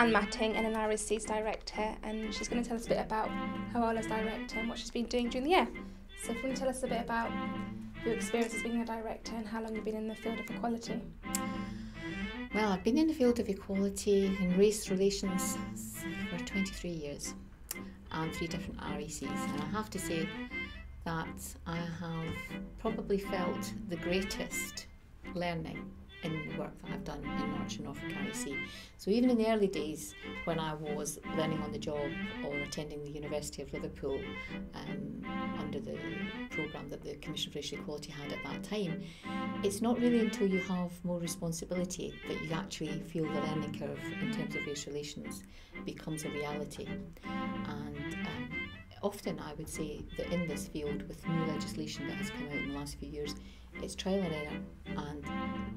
and Matin, and an RSC's director, and she's going to tell us a bit about her role as director and what she's been doing during the year. So if you want to tell us a bit about your experience as being a director and how long you've been in the field of equality. Well, I've been in the field of equality and race relations for 23 years and 3 different RECs, and I have to say that I have probably felt the greatest learning in the work that I've done in Norwich and Norfolk REC. So even in the early days when I was learning on the job or attending the University of Liverpool under the programme that the Commission for Racial Equality had at that time, it's not really until you have more responsibility that you actually feel the learning curve in terms of race relations becomes a reality. And often I would say that in this field, with new legislation that has come out in the last few years, it's trial and error, and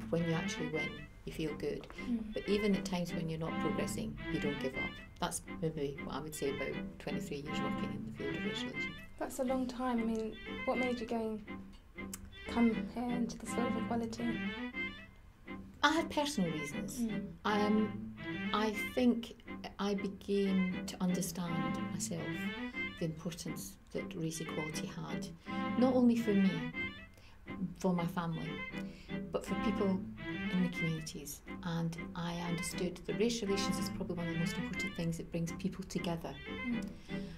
when you actually win, you feel good. But even at times when you're not progressing, you don't give up. That's maybe what I would say about 23 years working in the field of race relations. That's a long time. I mean, what made you come here into this field of equality? I had personal reasons. I think I began to understand myself the importance that race equality had, not only for me, for my family, but for people in the communities. And I understood that race relations is probably one of the most important things that brings people together,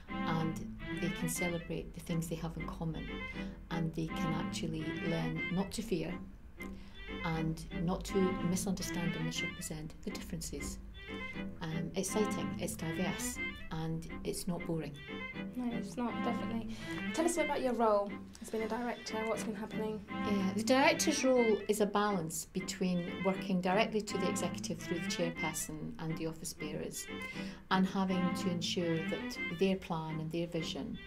and they can celebrate the things they have in common, and they can actually learn not to fear and not to misunderstand and misrepresent the differences. It's exciting, it's diverse, and it's not boring. No, it's not, definitely. Tell us a bit about your role as being a director, what's been happening. Yeah, the director's role is a balance between working directly to the executive through the chairperson and the office bearers, and having to ensure that their plan and their vision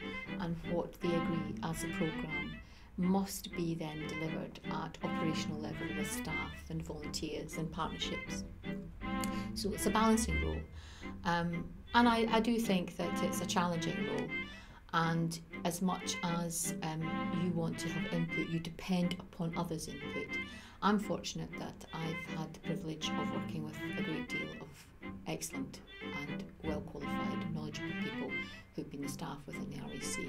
and what they agree as a programme must be then delivered at operational level with staff and volunteers and partnerships. So it's a balancing role, and I do think that it's a challenging role, and as much as you want to have input, you depend upon others' input. I'm fortunate that I've had the privilege of working with a great deal of excellent and well qualified, knowledgeable people who've been the staff within the REC,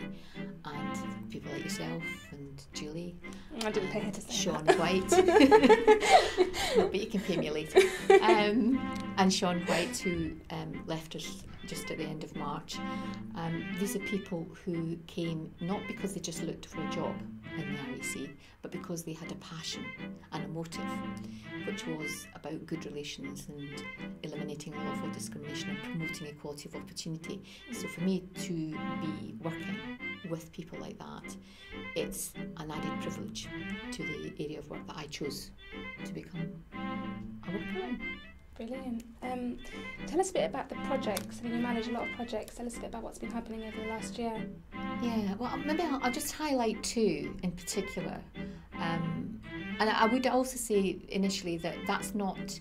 and people like yourself and Julie. I didn't pay her to say Sean that. White. No, but you can pay me later. And Sean White, who left us just at the end of March. These are people who came not because they just looked for a job in the REC, but because they had a passion and a motive, which was about good relations and eliminating unlawful discrimination and promoting equality of opportunity. So for me to be working with people like that, it's an added privilege to the area of work that I chose to become a worker in. Brilliant. Tell us a bit about the projects. I mean, you manage a lot of projects. Tell us a bit about what's been happening over the last year. Yeah, well, maybe I'll just highlight 2 in particular. And I would also say initially that that's not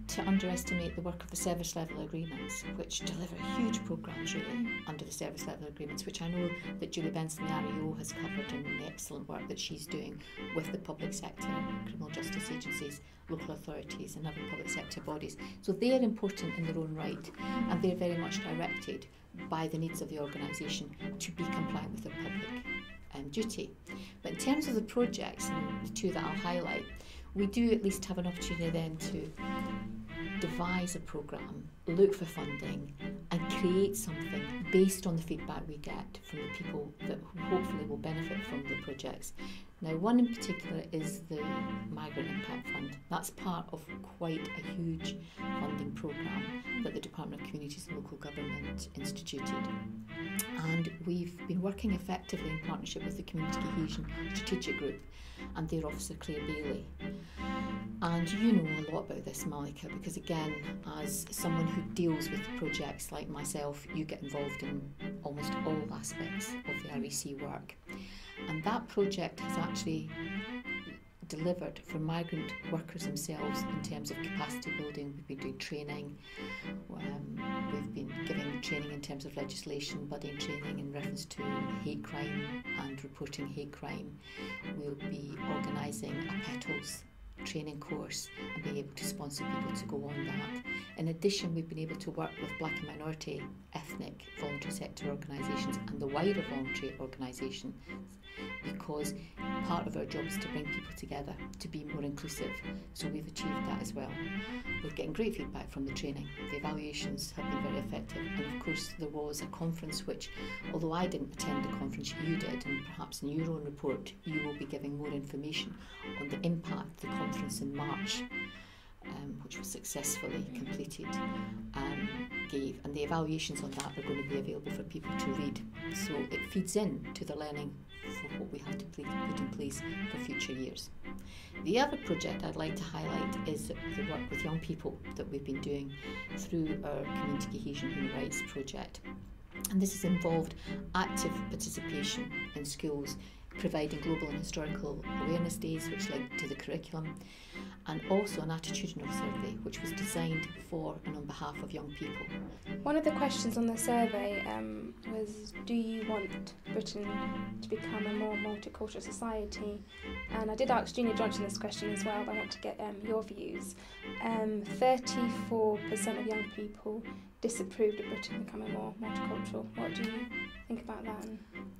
to underestimate the work of the service level agreements, which deliver huge programmes really under the service level agreements, which I know that Julie Benson, the REO, has covered in the excellent work that she's doing with the public sector, criminal justice agencies, local authorities and other public sector bodies. So they're important in their own right, and they're very much directed by the needs of the organisation to be compliant with their public duty. But in terms of the projects, and the 2 that I'll highlight, we do at least have an opportunity then to devise a programme, look for funding and create something based on the feedback we get from the people that hopefully will benefit from the projects. Now, one in particular is the Migrant Impact Fund. That's part of quite a huge funding programme that the Department of Communities and Local Government instituted. And we've been working effectively in partnership with the Community Cohesion Strategic Group and their officer Claire Bailey. And you know a lot about this, Malika, because again, as someone who deals with projects like myself, you get involved in almost all aspects of the REC work. And that project has actually delivered for migrant workers themselves in terms of capacity building. We've been doing training, we've been giving training in terms of legislation, budding training in reference to hate crime and reporting hate crime. We'll be organising a petals training course and being able to sponsor people to go on that. In addition, we've been able to work with Black and minority ethnic voluntary sector organisations and the wider voluntary organisations, because part of our job is to bring people together to be more inclusive. So we've achieved that as well. We're getting great feedback from the training. The evaluations have been very effective. And of course there was a conference which, although I didn't attend the conference, you did, and perhaps in your own report you will be giving more information on the impact the conference in March, which was successfully completed, gave, and the evaluations on that are going to be available for people to read. So it feeds in to the learning for what we have to put in place for future years. The other project I'd like to highlight is the work with young people that we've been doing through our Community Cohesion Human Rights project. And this has involved active participation in schools, providing global and historical awareness days which link to the curriculum, and also an attitudinal survey which was designed for and on behalf of young people. One of the questions on the survey was, do you want Britain to become a more multicultural society? And I did ask Junior Johnson this question as well, but I want to get your views. 34% of young people disapproved of Britain becoming more multicultural. What do you think about that?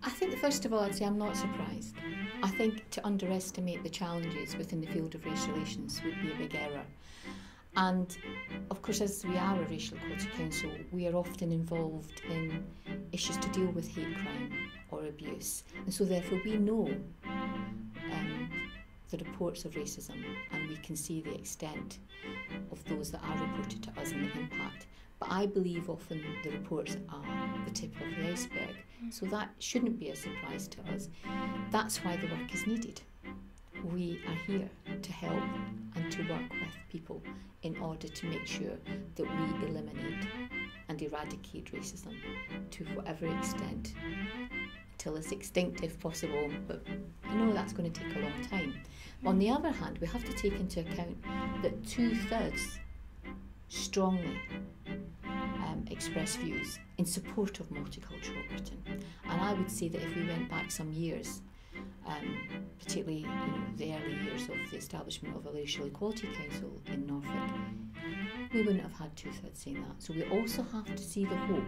I think first of all I'd say I'm not surprised. I think to underestimate the challenges within the field of race relations would be a big error. And of course, as we are a Racial Equality Council, we are often involved in issues to deal with hate crime or abuse, and so therefore we know the reports of racism, and we can see the extent of those that are reported to us and the impact. But I believe often the reports are the tip of the iceberg, so that shouldn't be a surprise to us. That's why the work is needed. We are here to help and to work with people in order to make sure that we eliminate and eradicate racism to whatever extent, till it's extinct if possible, but I know that's going to take a long time. On the other hand, we have to take into account that 2/3 strongly express views in support of multicultural Britain. And I would say that if we went back some years, particularly the early years of the establishment of a Racial Equality Council in Norfolk, we wouldn't have had 2/3 saying that. So we also have to see the hope.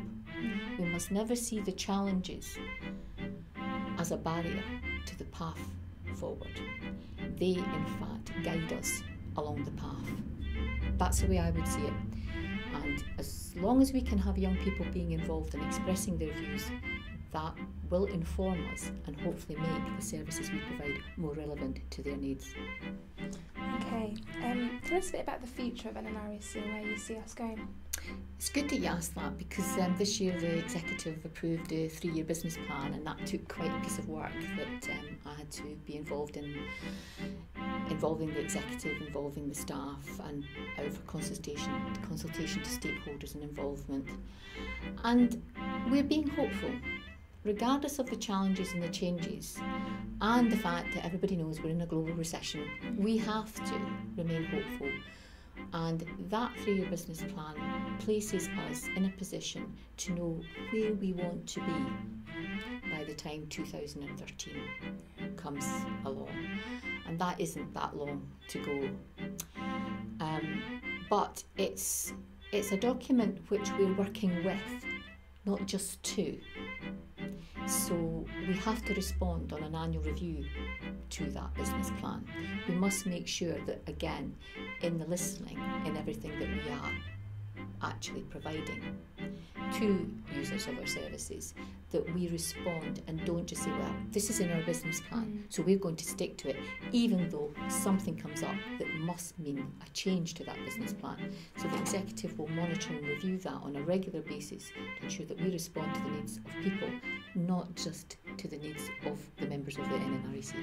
We must never see the challenges as a barrier to the path forward. They, in fact, guide us along the path. That's the way I would see it. And as long as we can have young people being involved and expressing their views, that will inform us and hopefully make the services we provide more relevant to their needs. Okay, tell us a bit about the future of NNREC and where you see us going. It's good that you asked that, because this year the executive approved a 3-year business plan, and that took quite a piece of work that I had to be involved in, involving the executive, involving the staff, and out for consultation to stakeholders and involvement. And we're being hopeful. Regardless of the challenges and the changes, and the fact that everybody knows we're in a global recession, we have to remain hopeful. And that 3-year business plan places us in a position to know where we want to be by the time 2013 comes along. And that isn't that long to go. But it's a document which we're working with, not just to. So we have to respond on an annual review to that business plan. We must make sure that, again, in the listening, in everything that we are actually providing to users of our services, that we respond and don't just say, well, this is in our business plan, so we're going to stick to it, even though something comes up that must mean a change to that business plan. So the executive will monitor and review that on a regular basis to ensure that we respond to the needs of people, not just to the needs of the members of the NNREC.